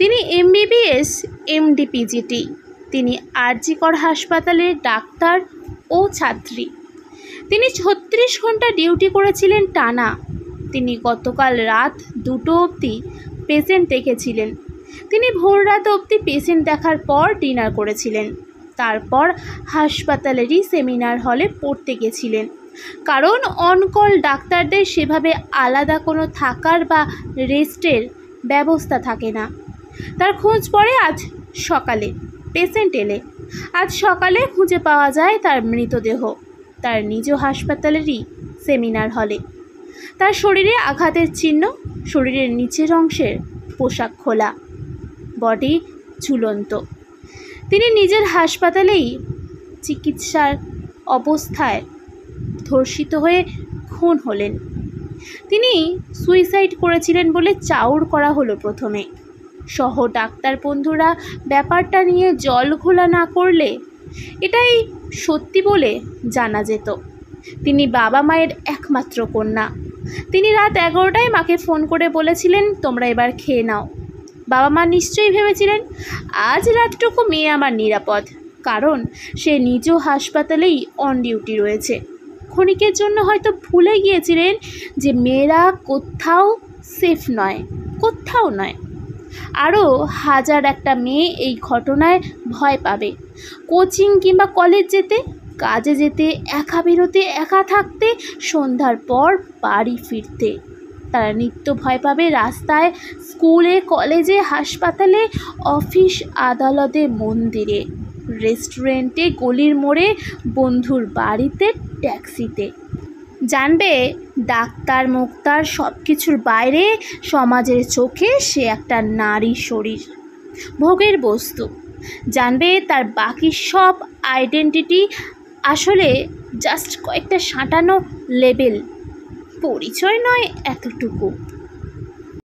তিনি MBBS MD PGT। তিনি RG কর হাসপাতালের ডাক্তার ও ছাত্রী। তিনি 36 ঘন্টা ডিউটি করেছিলেন টানা। তিনি গতকাল রাত 2টো অবধি পেশেন্ট দেখেছিলেন। তিনি ভোর রাত অবধি পেশেন্ট দেখার পর ডিনার করেছিলেন। তারপর হাসপাতালেরই সেমিনার হলে পড়তে গেছিলেন, কারণ অনকল ডাক্তারদের সেভাবে আলাদা কোনো থাকার বা রেস্টের ব্যবস্থা থাকে না। তার খোঁজ পড়ে আজ সকালে। পেশেন্ট এলে আজ সকালে খুঁজে পাওয়া যায় তার মৃতদেহ তার নিজ হাসপাতালেরই সেমিনার হলে। তার শরীরে আঘাতের চিহ্ন, শরীরের নিচের অংশের পোশাক খোলা, বডি ঝুলন্ত। তিনি নিজের হাসপাতালেই চিকিৎসার অবস্থায় ধর্ষিত হয়ে খুন হলেন। তিনি সুইসাইড করেছিলেন বলে চাউর করা হলো প্রথমে। সহ ডাক্তার বন্ধুরা ব্যাপারটা নিয়ে জল ঘোলা না করলে এটাই সত্যি বলে জানা যেত। তিনি বাবা মায়ের একমাত্র কন্যা। তিনি রাত 11টায় মাকে ফোন করে বলেছিলেন, তোমরা এবার খেয়ে নাও। বাবা মা নিশ্চয়ই ভেবেছিলেন আজ রাতটুকু মেয়ে আমার নিরাপদ, কারণ সে নিজ হাসপাতালেই অন ডিউটি রয়েছে। ক্ষণিকের জন্য হয়তো ভুলে গিয়েছিলেন যে মেয়েরা কোথাও সেফ নয়, কোথাও নয়। আরও হাজার একটা মেয়ে এই ঘটনায় ভয় পাবে। কোচিং কিংবা কলেজ যেতে, কাজে যেতে, একা বেরোতে, একা থাকতে, সন্ধ্যার পর বাড়ি ফিরতে। তারা নিত্য ভয় পাবে রাস্তায়, স্কুলে, কলেজে, হাসপাতালে, অফিস, আদালতে, মন্দিরে, রেস্টুরেন্টে, গলির মোড়ে, বন্ধুর বাড়িতে, ট্যাক্সিতে। জানবে ডাক্তার মুক্তার সব কিছুর বাইরে সমাজের চোখে সে একটা নারী শরীর, ভোগের বস্তু। জানবে তার বাকি সব আইডেন্টিটি আসলে জাস্ট কয়েকটা সাঁটানো লেবেল, পরিচয় নয় এতটুকু।